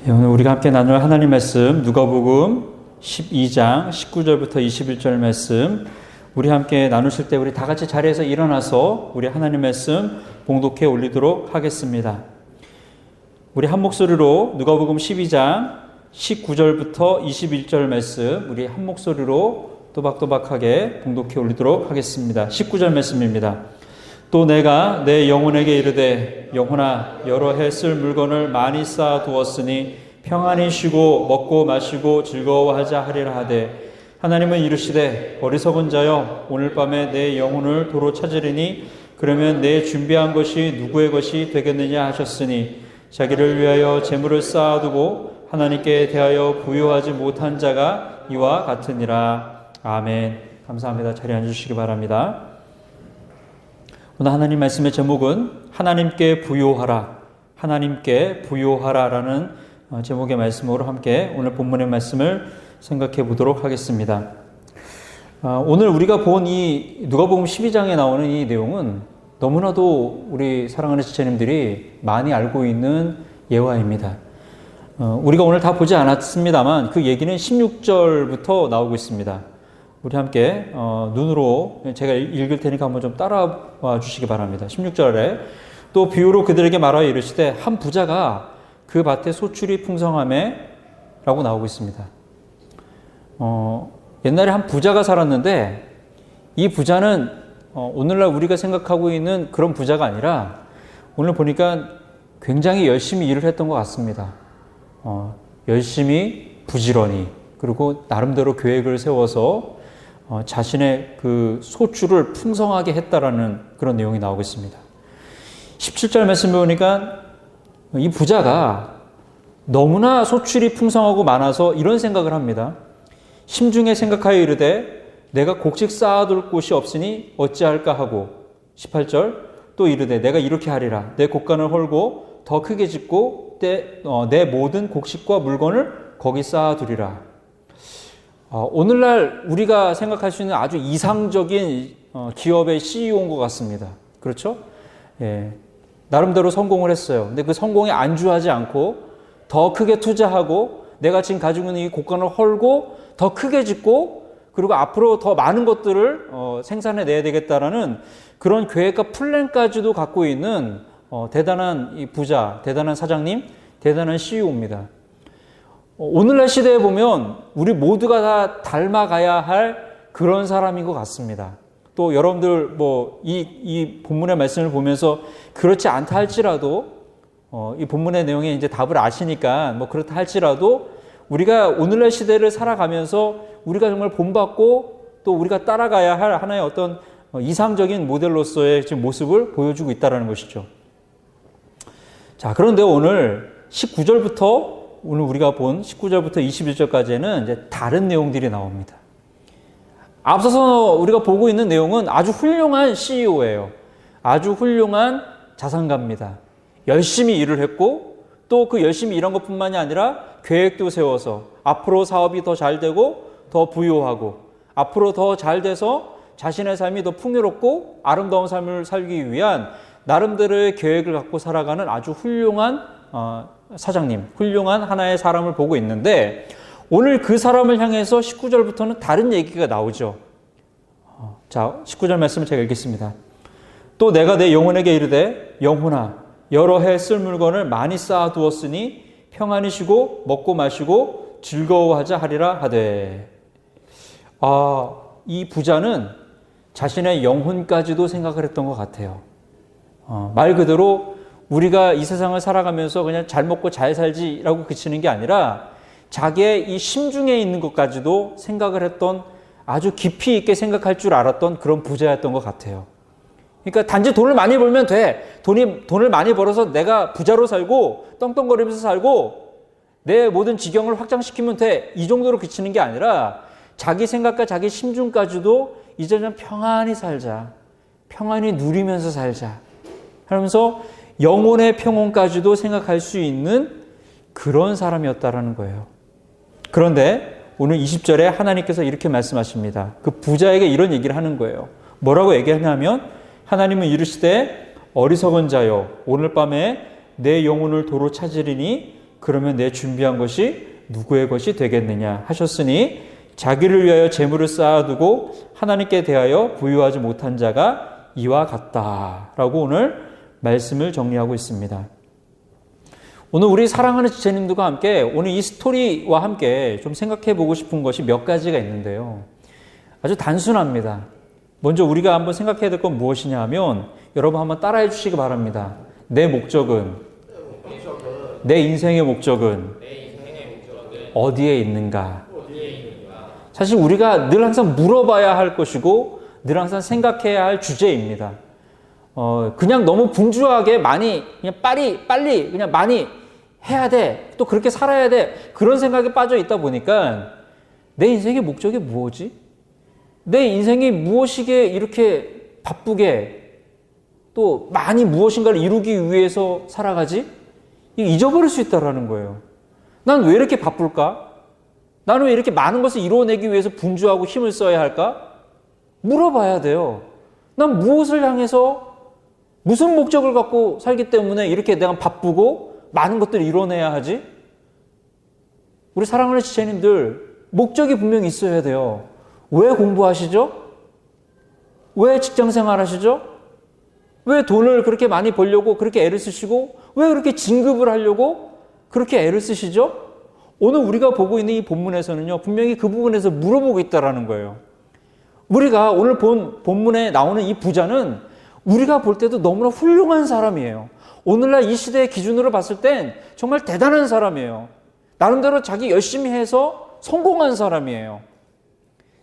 오늘 우리가 함께 나눌 하나님 말씀 누가복음 12장 19절부터 21절 말씀 우리 함께 나누실 때 우리 다 같이 자리에서 일어나서 우리 하나님 말씀 봉독해 올리도록 하겠습니다. 우리 한 목소리로 누가복음 12장 19절부터 21절 말씀 우리 한 목소리로 또박또박하게 봉독해 올리도록 하겠습니다. 19절 말씀입니다. 또 내가 내 영혼에게 이르되 영혼아 여러 해 쓸 물건을 많이 쌓아 두었으니 평안히 쉬고 먹고 마시고 즐거워하자 하리라 하되 하나님은 이르시되 어리석은 자여 오늘 밤에 내 영혼을 도로 찾으리니 그러면 내 준비한 것이 누구의 것이 되겠느냐 하셨으니 자기를 위하여 재물을 쌓아두고 하나님께 대하여 부요하지 못한 자가 이와 같으니라. 아멘. 감사합니다. 자리에 앉으시기 바랍니다. 오늘 하나님 말씀의 제목은 하나님께 부요하라, 하나님께 부요하라라는 제목의 말씀으로 함께 오늘 본문의 말씀을 생각해 보도록 하겠습니다. 오늘 우리가 본 이 누가복음 12장에 나오는 이 내용은 너무나도 우리 사랑하는 지체님들이 많이 알고 있는 예화입니다. 우리가 오늘 다 보지 않았습니다만 그 얘기는 16절부터 나오고 있습니다. 우리 함께 눈으로 제가 읽을 테니까 한번 좀 따라와 주시기 바랍니다. 16절에 또 비유로 그들에게 말하여 이르시되 한 부자가 그 밭에 소출이 풍성하매 라고 나오고 있습니다. 옛날에 한 부자가 살았는데 이 부자는 오늘날 우리가 생각하고 있는 그런 부자가 아니라 오늘 보니까 굉장히 열심히 일을 했던 것 같습니다. 열심히 부지런히 그리고 나름대로 계획을 세워서 자신의 그 소출을 풍성하게 했다라는 그런 내용이 나오고 있습니다. 17절 말씀을 보니까 이 부자가 너무나 소출이 풍성하고 많아서 이런 생각을 합니다. 심중에 생각하여 이르되 내가 곡식 쌓아둘 곳이 없으니 어찌할까 하고 18절 또 이르되 내가 이렇게 하리라 내 곡간을 헐고 더 크게 짓고 내 모든 곡식과 물건을 거기 쌓아두리라. 오늘날 우리가 생각할 수 있는 아주 이상적인 기업의 CEO인 것 같습니다. 그렇죠? 예, 나름대로 성공을 했어요. 근데 그 성공에 안주하지 않고 더 크게 투자하고 내가 지금 가지고 있는 이 곡간을 헐고 더 크게 짓고 그리고 앞으로 더 많은 것들을 생산해내야 되겠다라는 그런 계획과 플랜까지도 갖고 있는 대단한 이 부자, 대단한 사장님, 대단한 CEO입니다. 오늘날 시대에 보면 우리 모두가 다 닮아가야 할 그런 사람인 것 같습니다. 또 여러분들 이 본문의 말씀을 보면서 그렇지 않다 할지라도 이 본문의 내용에 이제 답을 아시니까 그렇다 할지라도 우리가 오늘날 시대를 살아가면서 우리가 정말 본받고 또 우리가 따라가야 할 하나의 어떤 이상적인 모델로서의 지금 모습을 보여주고 있다는 것이죠. 자, 그런데 오늘 19절부터 오늘 우리가 본 19절부터 21절까지는 이제 다른 내용들이 나옵니다. 앞서서 우리가 보고 있는 내용은 아주 훌륭한 CEO예요. 아주 훌륭한 자산가입니다. 열심히 일을 했고 또 그 열심히 일한 것뿐만이 아니라 계획도 세워서 앞으로 사업이 더 잘 되고 더 부유하고 앞으로 더 잘 돼서 자신의 삶이 더 풍요롭고 아름다운 삶을 살기 위한 나름대로의 계획을 갖고 살아가는 아주 훌륭한 사장님, 훌륭한 하나의 사람을 보고 있는데 오늘 그 사람을 향해서 19절부터는 다른 얘기가 나오죠. 자, 19절 말씀을 제가 읽겠습니다. 또 내가 내 영혼에게 이르되 영혼아 여러 해 쓸 물건을 많이 쌓아두었으니 평안히 쉬고 먹고 마시고 즐거워하자 하리라 하되. 이 부자는 자신의 영혼까지도 생각을 했던 것 같아요. 말 그대로 우리가 이 세상을 살아가면서 그냥 잘 먹고 잘 살지라고 그치는 게 아니라 자기의 이 심중에 있는 것까지도 생각을 했던 아주 깊이 있게 생각할 줄 알았던 그런 부자였던 것 같아요. 그러니까 단지 돈을 많이 벌면 돼. 돈을 많이 벌어서 내가 부자로 살고 떵떵거리면서 살고 내 모든 지경을 확장시키면 돼. 이 정도로 그치는 게 아니라 자기 생각과 자기 심중까지도 이제 좀 평안히 살자. 평안히 누리면서 살자. 하면서 영혼의 평온까지도 생각할 수 있는 그런 사람이었다라는 거예요. 그런데 오늘 20절에 하나님께서 이렇게 말씀하십니다. 그 부자에게 이런 얘기를 하는 거예요. 뭐라고 얘기하냐면 하나님은 이르시되 어리석은 자여 오늘 밤에 내 영혼을 도로 찾으리니 그러면 내 준비한 것이 누구의 것이 되겠느냐 하셨으니 자기를 위하여 재물을 쌓아두고 하나님께 대하여 부유하지 못한 자가 이와 같다라고 오늘 말씀을 정리하고 있습니다. 오늘 우리 사랑하는 지체님들과 함께 오늘 이 스토리와 함께 좀 생각해 보고 싶은 것이 몇 가지가 있는데요. 아주 단순합니다. 먼저 우리가 한번 생각해야 될 건 무엇이냐 하면 여러분 한번 따라해 주시기 바랍니다. 내 목적은, 내 인생의 목적은 어디에 있는가? 사실 우리가 늘 항상 물어봐야 할 것이고 늘 항상 생각해야 할 주제입니다. 그냥 너무 분주하게 많이 그냥 빨리 그냥 많이 해야 돼. 또 그렇게 살아야 돼. 그런 생각에 빠져 있다 보니까 내 인생의 목적이 무엇이? 내 인생이 무엇이게 이렇게 바쁘게 또 많이 무엇인가를 이루기 위해서 살아가지? 잊어버릴 수 있다라는 거예요. 난 왜 이렇게 바쁠까? 나는 왜 이렇게 많은 것을 이루어내기 위해서 분주하고 힘을 써야 할까? 물어봐야 돼요. 난 무엇을 향해서 무슨 목적을 갖고 살기 때문에 이렇게 내가 바쁘고 많은 것들을 이뤄내야 하지? 우리 사랑하는 지체님들 목적이 분명히 있어야 돼요. 왜 공부하시죠? 왜 직장생활 하시죠? 왜 돈을 그렇게 많이 벌려고 그렇게 애를 쓰시고 왜 그렇게 진급을 하려고 그렇게 애를 쓰시죠? 오늘 우리가 보고 있는 이 본문에서는요, 분명히 그 부분에서 물어보고 있다라는 거예요. 우리가 오늘 본 본문에 나오는 이 부자는 우리가 볼 때도 너무나 훌륭한 사람이에요. 오늘날 이 시대의 기준으로 봤을 땐 정말 대단한 사람이에요. 나름대로 자기 열심히 해서 성공한 사람이에요.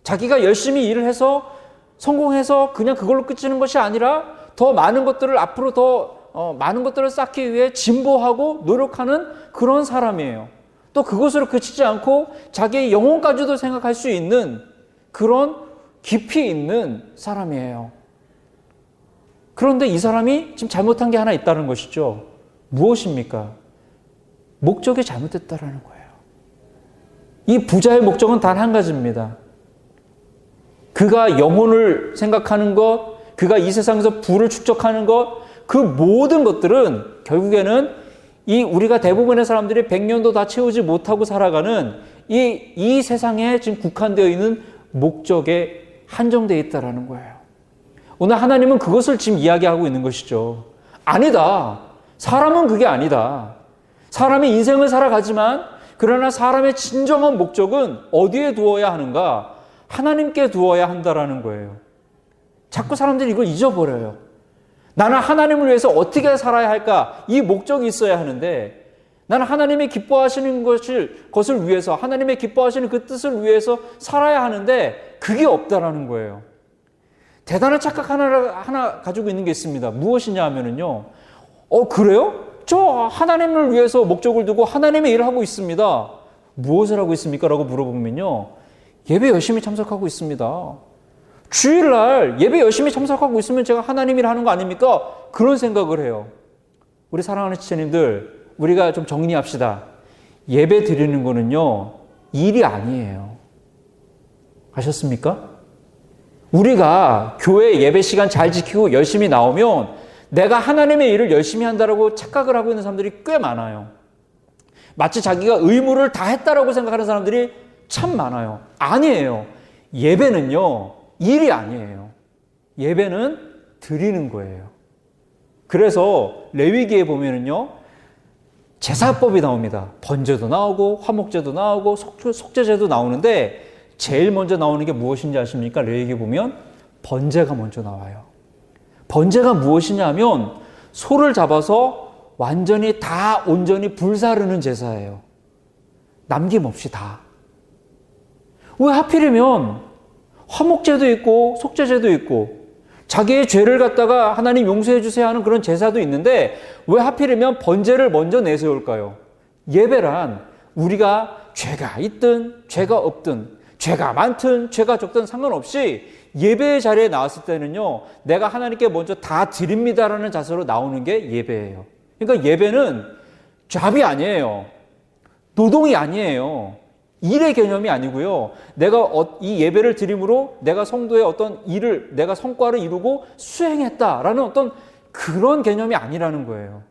자기가 열심히 일을 해서 성공해서 그냥 그걸로 끝이는 것이 아니라 더 많은 것들을 앞으로 더 많은 것들을 쌓기 위해 진보하고 노력하는 그런 사람이에요. 또 그것으로 그치지 않고 자기의 영혼까지도 생각할 수 있는 그런 깊이 있는 사람이에요. 그런데 이 사람이 지금 잘못한 게 하나 있다는 것이죠. 무엇입니까? 목적이 잘못됐다는 거예요. 이 부자의 목적은 단 한 가지입니다. 그가 영혼을 생각하는 것, 그가 이 세상에서 부를 축적하는 것, 그 모든 것들은 결국에는 이 우리가 대부분의 사람들이 100년도 다 채우지 못하고 살아가는 이 세상에 지금 국한되어 있는 목적에 한정되어 있다는 거예요. 오늘 하나님은 그것을 지금 이야기하고 있는 것이죠. 아니다. 사람은 그게 아니다. 사람이 인생을 살아가지만 그러나 사람의 진정한 목적은 어디에 두어야 하는가? 하나님께 두어야 한다라는 거예요. 자꾸 사람들이 이걸 잊어버려요. 나는 하나님을 위해서 어떻게 살아야 할까? 이 목적이 있어야 하는데 나는 하나님이 기뻐하시는 것을 위해서 하나님의 기뻐하시는 그 뜻을 위해서 살아야 하는데 그게 없다라는 거예요. 대단한 착각 하나 가지고 있는 게 있습니다. 무엇이냐 하면은요. 그래요? 저 하나님을 위해서 목적을 두고 하나님의 일을 하고 있습니다. 무엇을 하고 있습니까? 라고 물어보면요. 예배 열심히 참석하고 있습니다. 주일날 예배 열심히 참석하고 있으면 제가 하나님 일 하는 거 아닙니까? 그런 생각을 해요. 우리 사랑하는 지체님들, 우리가 좀 정리합시다. 예배 드리는 거는요, 일이 아니에요. 아셨습니까? 우리가 교회 예배 시간 잘 지키고 열심히 나오면 내가 하나님의 일을 열심히 한다라고 착각을 하고 있는 사람들이 꽤 많아요. 마치 자기가 의무를 다 했다라고 생각하는 사람들이 참 많아요. 아니에요. 예배는요, 일이 아니에요. 예배는 드리는 거예요. 그래서 레위기에 보면은요, 제사법이 나옵니다. 번제도 나오고 화목제도 나오고 속죄제도 나오는데 제일 먼저 나오는 게 무엇인지 아십니까? 레위기 보면 번제가 먼저 나와요. 번제가 무엇이냐 하면 소를 잡아서 완전히 다 온전히 불사르는 제사예요. 남김없이 다. 왜 하필이면 화목제도 있고 속죄제도 있고 자기의 죄를 갖다가 하나님 용서해 주세요 하는 그런 제사도 있는데 왜 하필이면 번제를 먼저 내세울까요? 예배란 우리가 죄가 있든 죄가 없든 죄가 많든 죄가 적든 상관없이 예배의 자리에 나왔을 때는요, 내가 하나님께 먼저 다 드립니다라는 자세로 나오는 게 예배예요. 그러니까 예배는 잡이 아니에요. 노동이 아니에요. 일의 개념이 아니고요. 내가 이 예배를 드림으로 내가 성도의 어떤 일을, 내가 성과를 이루고 수행했다라는 어떤 그런 개념이 아니라는 거예요.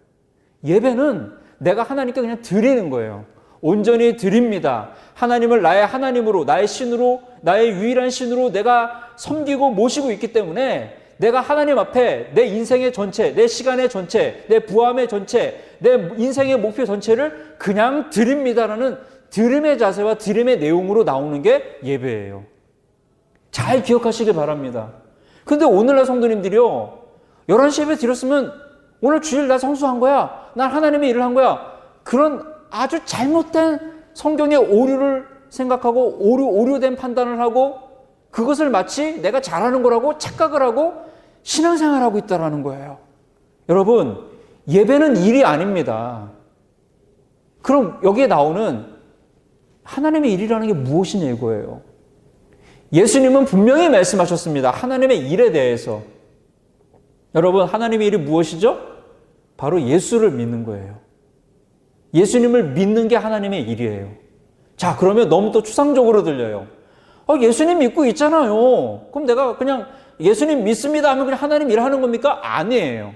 예배는 내가 하나님께 그냥 드리는 거예요. 온전히 드립니다. 하나님을 나의 하나님으로, 나의 신으로, 나의 유일한 신으로 내가 섬기고 모시고 있기 때문에 내가 하나님 앞에 내 인생의 전체, 내 시간의 전체, 내 부함의 전체, 내 인생의 목표 전체를 그냥 드립니다라는 드림의 자세와 드림의 내용으로 나오는 게 예배예요. 잘 기억하시길 바랍니다. 근데 오늘날 성도님들이요, 11시 예배 드렸으면 오늘 주일 나 성수한 거야. 난 하나님의 일을 한 거야. 그런 아주 잘못된 성경의 오류를 생각하고 오류된 판단을 하고 그것을 마치 내가 잘하는 거라고 착각을 하고 신앙생활을 하고 있다는 거예요. 여러분, 예배는 일이 아닙니다. 그럼 여기에 나오는 하나님의 일이라는 게 무엇이냐 이거예요. 예수님은 분명히 말씀하셨습니다. 하나님의 일에 대해서. 여러분, 하나님의 일이 무엇이죠? 바로 예수를 믿는 거예요. 예수님을 믿는 게 하나님의 일이에요. 자, 그러면 너무 또 추상적으로 들려요. 예수님 믿고 있잖아요. 그럼 내가 그냥 예수님 믿습니다 하면 그냥 하나님 일하는 겁니까? 아니에요.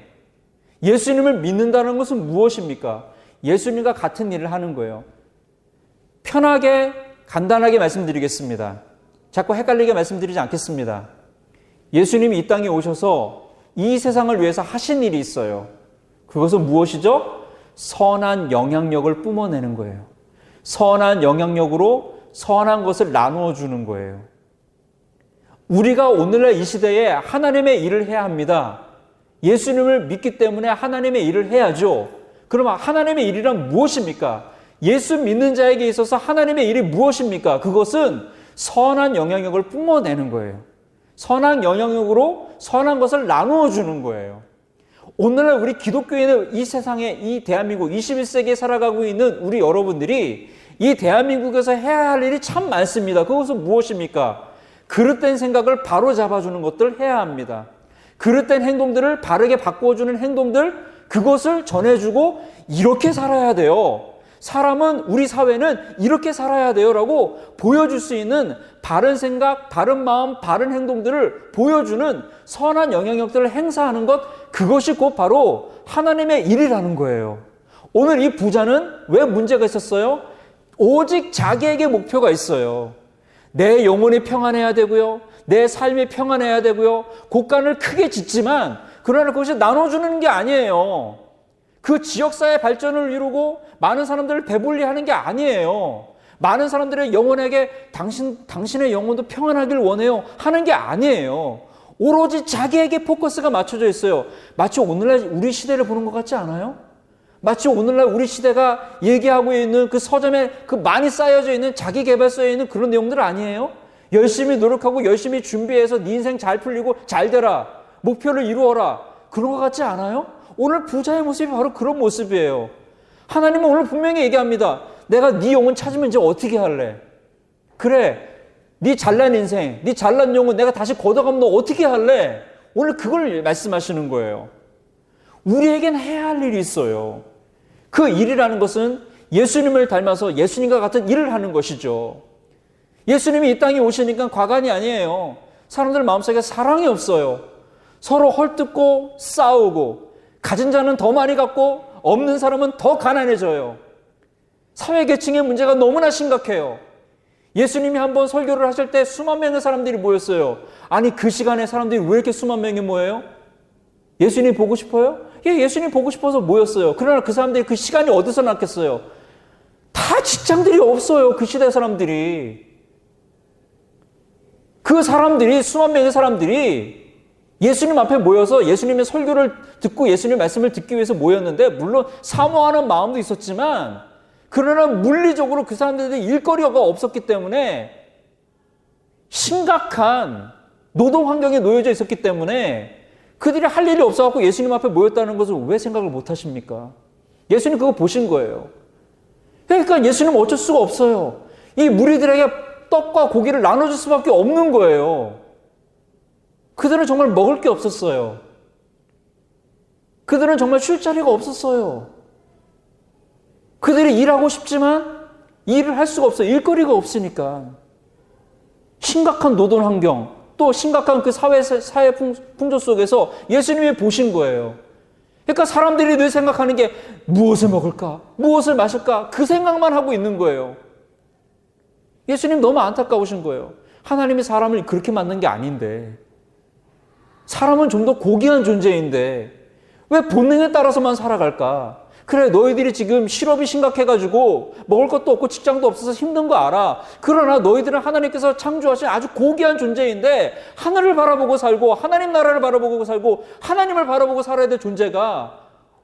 예수님을 믿는다는 것은 무엇입니까? 예수님과 같은 일을 하는 거예요. 편하게 간단하게 말씀드리겠습니다. 자꾸 헷갈리게 말씀드리지 않겠습니다. 예수님이 이 땅에 오셔서 이 세상을 위해서 하신 일이 있어요. 그것은 무엇이죠? 선한 영향력을 뿜어내는 거예요. 선한 영향력으로 선한 것을 나누어 주는 거예요. 우리가 오늘날 이 시대에 하나님의 일을 해야 합니다. 예수님을 믿기 때문에 하나님의 일을 해야죠. 그러면 하나님의 일이란 무엇입니까? 예수 믿는 자에게 있어서 하나님의 일이 무엇입니까? 그것은 선한 영향력을 뿜어내는 거예요. 선한 영향력으로 선한 것을 나누어 주는 거예요. 오늘날 우리 기독교인은 이 세상에, 이 대한민국 21세기에 살아가고 있는 우리 여러분들이 이 대한민국에서 해야 할 일이 참 많습니다. 그것은 무엇입니까? 그릇된 생각을 바로 잡아주는 것들 해야 합니다. 그릇된 행동들을 바르게 바꿔주는 행동들, 그것을 전해주고 이렇게 살아야 돼요. 사람은, 우리 사회는 이렇게 살아야 돼요 라고 보여줄 수 있는 바른 생각, 바른 마음, 바른 행동들을 보여주는 선한 영향력들을 행사하는 것, 그것이 곧 바로 하나님의 일이라는 거예요. 오늘 이 부자는 왜 문제가 있었어요? 오직 자기에게 목표가 있어요. 내 영혼이 평안해야 되고요. 내 삶이 평안해야 되고요. 곳간을 크게 짓지만 그러나 그것이 나눠주는 게 아니에요. 그 지역사회 발전을 이루고 많은 사람들을 배불리하는 게 아니에요. 많은 사람들의 영혼에게 당신의 영혼도 평안하길 원해요 하는 게 아니에요. 오로지 자기에게 포커스가 맞춰져 있어요. 마치 오늘날 우리 시대를 보는 것 같지 않아요? 마치 오늘날 우리 시대가 얘기하고 있는 그 서점에 그 많이 쌓여져 있는 자기개발서에 있는 그런 내용들 아니에요? 열심히 노력하고 열심히 준비해서 네 인생 잘 풀리고 잘 되라, 목표를 이루어라, 그런 것 같지 않아요? 오늘 부자의 모습이 바로 그런 모습이에요. 하나님은 오늘 분명히 얘기합니다. 내가 네 영혼 찾으면 이제 어떻게 할래? 그래, 네 잘난 인생, 네 잘난 영혼 내가 다시 걷어가면 너 어떻게 할래? 오늘 그걸 말씀하시는 거예요. 우리에겐 해야 할 일이 있어요. 그 일이라는 것은 예수님을 닮아서 예수님과 같은 일을 하는 것이죠. 예수님이 이 땅에 오시니까 과간이 아니에요. 사람들 마음속에 사랑이 없어요. 서로 헐뜯고 싸우고, 가진 자는 더 많이 갖고 없는 사람은 더 가난해져요. 사회계층의 문제가 너무나 심각해요. 예수님이 한번 설교를 하실 때 수만 명의 사람들이 모였어요. 아니, 그 시간에 사람들이 왜 이렇게 수만 명이 모여요? 예수님 보고 싶어요? 예, 예수님 보고 싶어서 모였어요. 그러나 그 사람들이 그 시간이 어디서 났겠어요? 다 직장들이 없어요. 그 시대 사람들이. 그 사람들이, 수만 명의 사람들이 예수님 앞에 모여서 예수님의 설교를 듣고 예수님의 말씀을 듣기 위해서 모였는데, 물론 사모하는 마음도 있었지만, 그러나 물리적으로 그 사람들이 일거리가 없었기 때문에 심각한 노동 환경에 놓여져 있었기 때문에 그들이 할 일이 없어갖고 예수님 앞에 모였다는 것을 왜 생각을 못 하십니까? 예수님 그거 보신 거예요. 그러니까 예수님은 어쩔 수가 없어요. 이 무리들에게 떡과 고기를 나눠줄 수밖에 없는 거예요. 그들은 정말 먹을 게 없었어요. 그들은 정말 쉴 자리가 없었어요. 그들이 일하고 싶지만 일을 할 수가 없어요. 일거리가 없으니까. 심각한 노동 환경, 또 심각한 그 사회 풍조 속에서 예수님이 보신 거예요. 그러니까 사람들이 늘 생각하는 게 무엇을 먹을까? 무엇을 마실까? 그 생각만 하고 있는 거예요. 예수님 너무 안타까우신 거예요. 하나님이 사람을 그렇게 만든 게 아닌데, 사람은 좀 더 고귀한 존재인데 왜 본능에 따라서만 살아갈까? 그래, 너희들이 지금 실업이 심각해가지고 먹을 것도 없고 직장도 없어서 힘든 거 알아. 그러나 너희들은 하나님께서 창조하신 아주 고귀한 존재인데 하늘을 바라보고 살고 하나님 나라를 바라보고 살고 하나님을 바라보고 살아야 될 존재가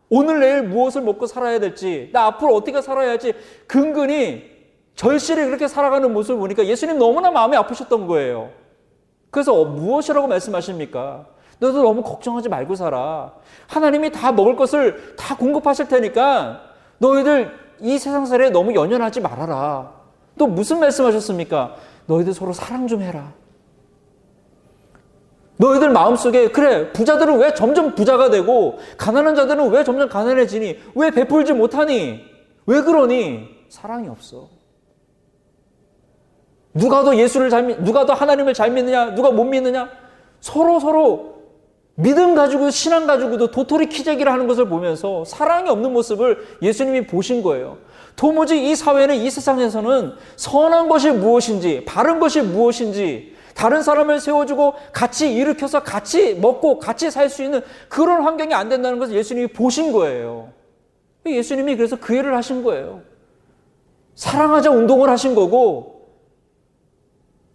오늘 내일 무엇을 먹고 살아야 될지, 나 앞으로 어떻게 살아야 할지 근근히 절실히 그렇게 살아가는 모습을 보니까 예수님 너무나 마음이 아프셨던 거예요. 그래서 무엇이라고 말씀하십니까? 너도 너무 걱정하지 말고 살아. 하나님이 다 먹을 것을 다 공급하실 테니까 너희들 이 세상살이에 너무 연연하지 말아라. 또 무슨 말씀하셨습니까? 너희들 서로 사랑 좀 해라. 너희들 마음속에 그래, 부자들은 왜 점점 부자가 되고 가난한 자들은 왜 점점 가난해지니? 왜 베풀지 못하니? 왜 그러니? 사랑이 없어. 누가 더 누가 더 하나님을 잘 믿느냐? 누가 못 믿느냐? 서로 믿음 가지고 신앙 가지고도 도토리 키재기를 하는 것을 보면서 사랑이 없는 모습을 예수님이 보신 거예요. 도무지 이 사회는, 이 세상에서는 선한 것이 무엇인지, 바른 것이 무엇인지, 다른 사람을 세워주고 같이 일으켜서 같이 먹고 같이 살 수 있는 그런 환경이 안 된다는 것을 예수님이 보신 거예요. 예수님이 그래서 그 일을 하신 거예요. 사랑하자 운동을 하신 거고,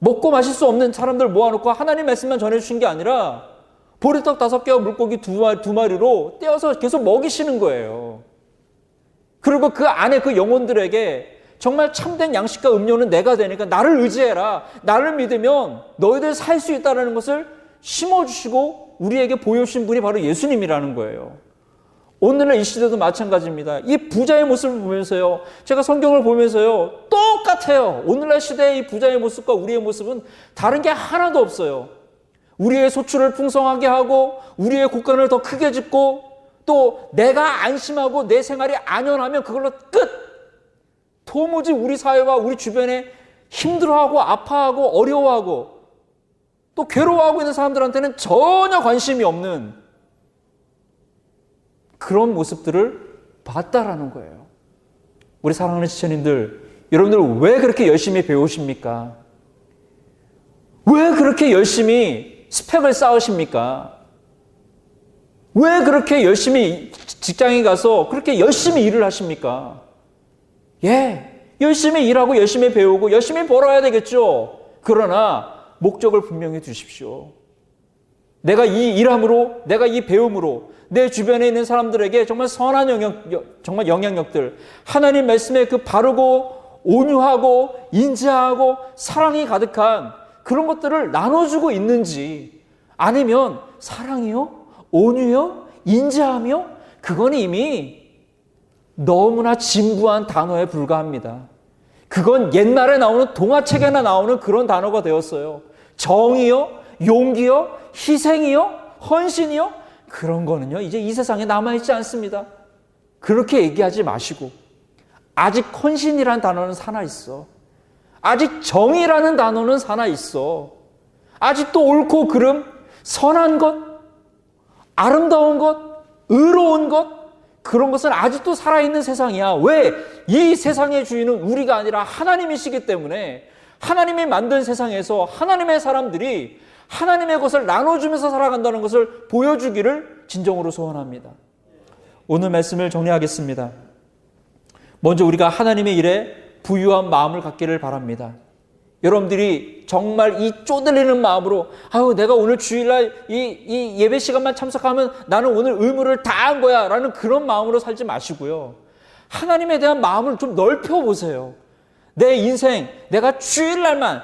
먹고 마실 수 없는 사람들 모아놓고 하나님 말씀만 전해주신 게 아니라 보리떡 5개와 물고기 2마리로 떼어서 계속 먹이시는 거예요. 그리고 그 안에 그 영혼들에게 정말 참된 양식과 음료는 내가 되니까 나를 의지해라. 나를 믿으면 너희들 살 수 있다는 것을 심어주시고 우리에게 보여주신 분이 바로 예수님이라는 거예요. 오늘날 이 시대도 마찬가지입니다. 이 부자의 모습을 보면서요, 제가 성경을 보면서요, 똑같아요. 오늘날 시대의 이 부자의 모습과 우리의 모습은 다른 게 하나도 없어요. 우리의 소출을 풍성하게 하고 우리의 곳간을 더 크게 짓고 또 내가 안심하고 내 생활이 안연하면 그걸로 끝! 도무지 우리 사회와 우리 주변에 힘들어하고 아파하고 어려워하고 또 괴로워하고 있는 사람들한테는 전혀 관심이 없는 그런 모습들을 봤다라는 거예요. 우리 사랑하는 지체님들, 여러분들 왜 그렇게 열심히 배우십니까? 왜 그렇게 열심히 스펙을 쌓으십니까? 왜 그렇게 열심히 직장에 가서 그렇게 열심히 일을 하십니까? 열심히 일하고 열심히 배우고 열심히 벌어야 되겠죠. 그러나 목적을 분명히 두십시오. 내가 이 일함으로, 내가 이 배움으로 내 주변에 있는 사람들에게 정말 선한 정말 영향력들, 하나님 말씀에 그 바르고 온유하고 인자하고 사랑이 가득한 그런 것들을 나눠주고 있는지, 아니면 사랑이요? 온유요? 인자하며? 그건 이미 너무나 진부한 단어에 불과합니다. 그건 옛날에 나오는 동화책에나 나오는 그런 단어가 되었어요. 정이요? 용기요? 희생이요? 헌신이요? 그런 거는요, 이제 이 세상에 남아있지 않습니다. 그렇게 얘기하지 마시고, 아직 헌신이라는 단어는 살아있어. 아직 정의라는 단어는 살아있어. 아직도 옳고 그름, 선한 것, 아름다운 것, 의로운 것, 그런 것은 아직도 살아있는 세상이야. 왜? 이 세상의 주인은 우리가 아니라 하나님이시기 때문에 하나님이 만든 세상에서 하나님의 사람들이 하나님의 것을 나눠주면서 살아간다는 것을 보여주기를 진정으로 소원합니다. 오늘 말씀을 정리하겠습니다. 먼저 우리가 하나님의 일에 부유한 마음을 갖기를 바랍니다. 여러분들이 정말 이 쪼들리는 마음으로 내가 오늘 주일날 이 예배 시간만 참석하면 나는 오늘 의무를 다 한 거야 라는 그런 마음으로 살지 마시고요. 하나님에 대한 마음을 좀 넓혀보세요. 내 인생, 내가 주일날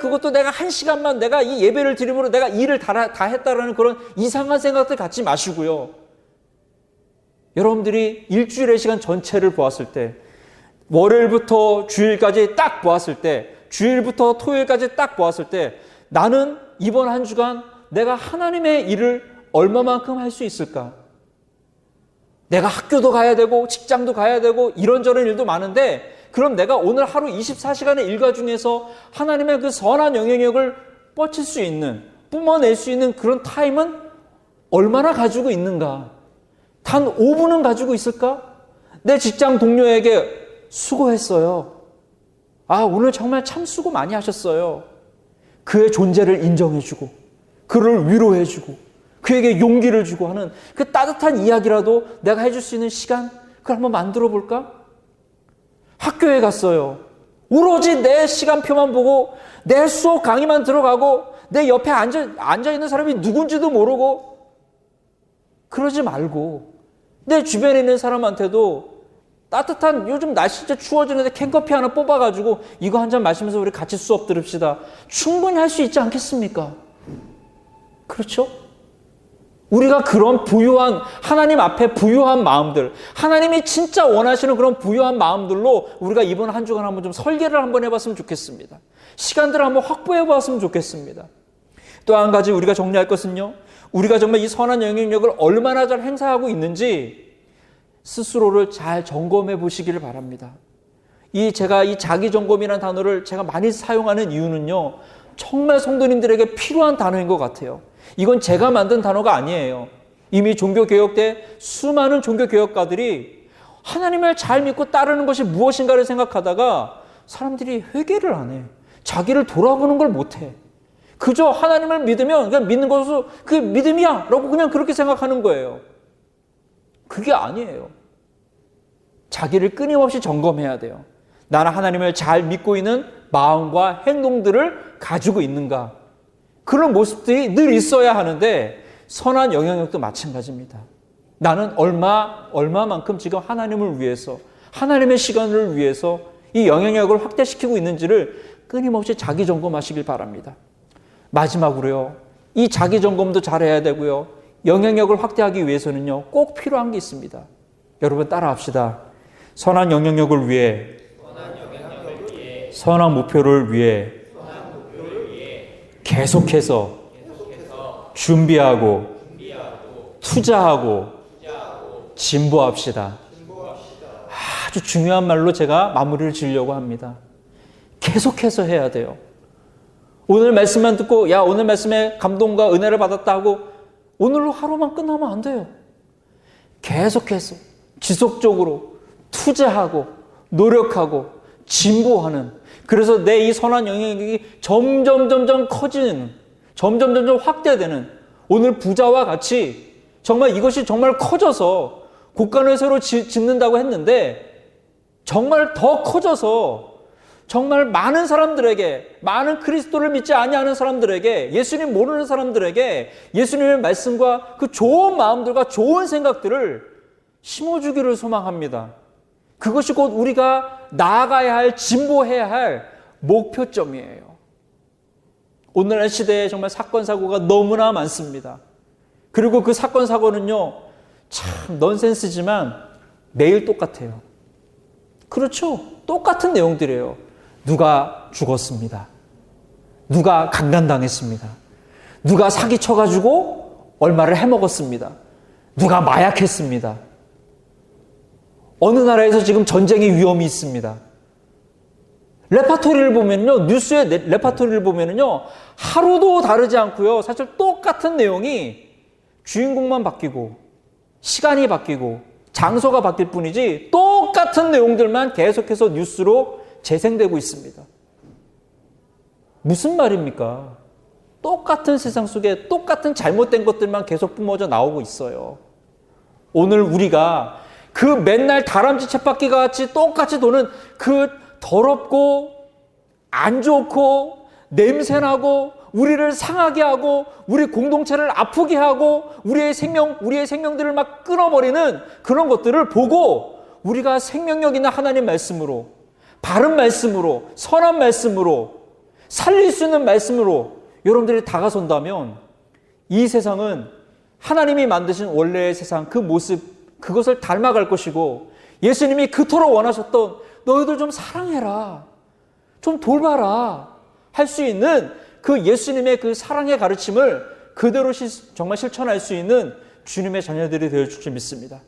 그것도 내가 1시간만 내가 이 예배를 드림으로 내가 일을 다 했다라는 그런 이상한 생각들 갖지 마시고요. 여러분들이 일주일의 시간 전체를 보았을 때, 월요일부터 주일까지 딱 보았을 때, 주일부터 토요일까지 딱 보았을 때, 나는 이번 한 주간 내가 하나님의 일을 얼마만큼 할 수 있을까? 내가 학교도 가야 되고 직장도 가야 되고 이런저런 일도 많은데, 그럼 내가 오늘 하루 24시간의 일과 중에서 하나님의 그 선한 영향력을 뻗칠 수 있는, 뿜어낼 수 있는 그런 타임은 얼마나 가지고 있는가? 단 5분은 가지고 있을까? 내 직장 동료에게 수고했어요. 오늘 정말 참 수고 많이 하셨어요. 그의 존재를 인정해주고, 그를 위로해주고, 그에게 용기를 주고 하는 그 따뜻한 이야기라도 내가 해줄 수 있는 시간, 그걸 한번 만들어 볼까? 학교에 갔어요. 오로지 내 시간표만 보고, 내 수업 강의만 들어가고, 내 옆에 앉아있는 사람이 누군지도 모르고, 그러지 말고, 내 주변에 있는 사람한테도 따뜻한, 요즘 날씨 진짜 추워지는데 캔커피 하나 뽑아가지고 이거 한 잔 마시면서 우리 같이 수업 들읍시다. 충분히 할 수 있지 않겠습니까? 그렇죠? 우리가 그런 부유한, 하나님 앞에 부유한 마음들, 하나님이 진짜 원하시는 그런 부유한 마음들로 우리가 이번 한 주간 한번 좀 설계를 한번 해봤으면 좋겠습니다. 시간들을 한번 확보해 봤으면 좋겠습니다. 또 한 가지 우리가 정리할 것은요, 우리가 정말 이 선한 영향력을 얼마나 잘 행사하고 있는지 스스로를 잘 점검해 보시기를 바랍니다. 제가 이 자기 점검이라는 단어를 제가 많이 사용하는 이유는요, 정말 성도님들에게 필요한 단어인 것 같아요. 이건 제가 만든 단어가 아니에요. 이미 종교개혁 때 수많은 종교개혁가들이 하나님을 잘 믿고 따르는 것이 무엇인가를 생각하다가 사람들이 회개를 안 해. 자기를 돌아보는 걸 못 해. 그저 하나님을 믿으면 그냥 믿는 것으로 그게 믿음이야 라고 그냥 그렇게 생각하는 거예요. 그게 아니에요. 자기를 끊임없이 점검해야 돼요. 나는 하나님을 잘 믿고 있는 마음과 행동들을 가지고 있는가. 그런 모습들이 늘 있어야 하는데 선한 영향력도 마찬가지입니다. 나는 얼마만큼 지금 하나님을 위해서, 하나님의 시간을 위해서 이 영향력을 확대시키고 있는지를 끊임없이 자기 점검하시길 바랍니다. 마지막으로요, 이 자기 점검도 잘해야 되고요, 영향력을 확대하기 위해서는요, 꼭 필요한 게 있습니다. 여러분 따라합시다. 선한 영향력을 위해, 선한 목표를 위해 계속해서 준비하고 투자하고 진보합시다. 아주 중요한 말로 제가 마무리를 지으려고 합니다. 계속해서 해야 돼요. 오늘 말씀만 듣고 오늘 말씀에 감동과 은혜를 받았다 하고 오늘로 하루만 끝나면 안 돼요. 계속해서 지속적으로 투자하고 노력하고 진보하는, 그래서 내 이 선한 영향력이 점점 커지는, 점점 확대되는, 오늘 부자와 같이 정말 이것이 정말 커져서 곳간을 새로 짓는다고 했는데 정말 더 커져서 정말 많은 사람들에게, 많은 그리스도를 믿지 아니하는 사람들에게, 예수님 모르는 사람들에게 예수님의 말씀과 그 좋은 마음들과 좋은 생각들을 심어주기를 소망합니다. 그것이 곧 우리가 나아가야 할, 진보해야 할 목표점이에요. 오늘날 시대에 정말 사건, 사고가 너무나 많습니다. 그리고 그 사건, 사고는요, 참 넌센스지만 매일 똑같아요. 그렇죠? 똑같은 내용들이에요. 누가 죽었습니다. 누가 강간당했습니다. 누가 사기쳐가지고 얼마를 해먹었습니다. 누가 마약했습니다. 어느 나라에서 지금 전쟁의 위험이 있습니다. 레파토리를 보면요, 뉴스의 레파토리를 보면요, 하루도 다르지 않고요, 사실 똑같은 내용이 주인공만 바뀌고 시간이 바뀌고 장소가 바뀔 뿐이지 똑같은 내용들만 계속해서 뉴스로 재생되고 있습니다. 무슨 말입니까? 똑같은 세상 속에 똑같은 잘못된 것들만 계속 뿜어져 나오고 있어요. 오늘 우리가 그 맨날 다람쥐 쳇바퀴가 같이 똑같이 도는 그 더럽고 안 좋고 냄새나고 우리를 상하게 하고 우리 공동체를 아프게 하고 우리의 생명들을 막 끊어버리는 그런 것들을 보고 우리가 생명력 있는 하나님 말씀으로, 바른 말씀으로, 선한 말씀으로, 살릴 수 있는 말씀으로 여러분들이 다가선다면 이 세상은 하나님이 만드신 원래의 세상, 그 모습, 그것을 닮아갈 것이고 예수님이 그토록 원하셨던 너희들 좀 사랑해라, 좀 돌봐라 할 수 있는 그 예수님의 그 사랑의 가르침을 그대로 정말 실천할 수 있는 주님의 자녀들이 되어 줄 줄 믿습니다.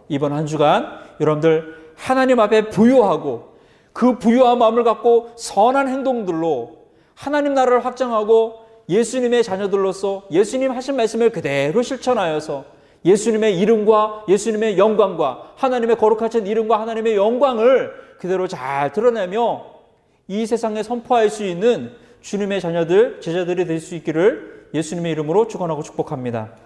이번 한 주간 여러분들 하나님 앞에 부유하고 그 부유한 마음을 갖고 선한 행동들로 하나님 나라를 확장하고 예수님의 자녀들로서 예수님 하신 말씀을 그대로 실천하여서 예수님의 이름과 예수님의 영광과 하나님의 거룩하신 이름과 하나님의 영광을 그대로 잘 드러내며 이 세상에 선포할 수 있는 주님의 자녀들, 제자들이 될 수 있기를 예수님의 이름으로 축원하고 축복합니다.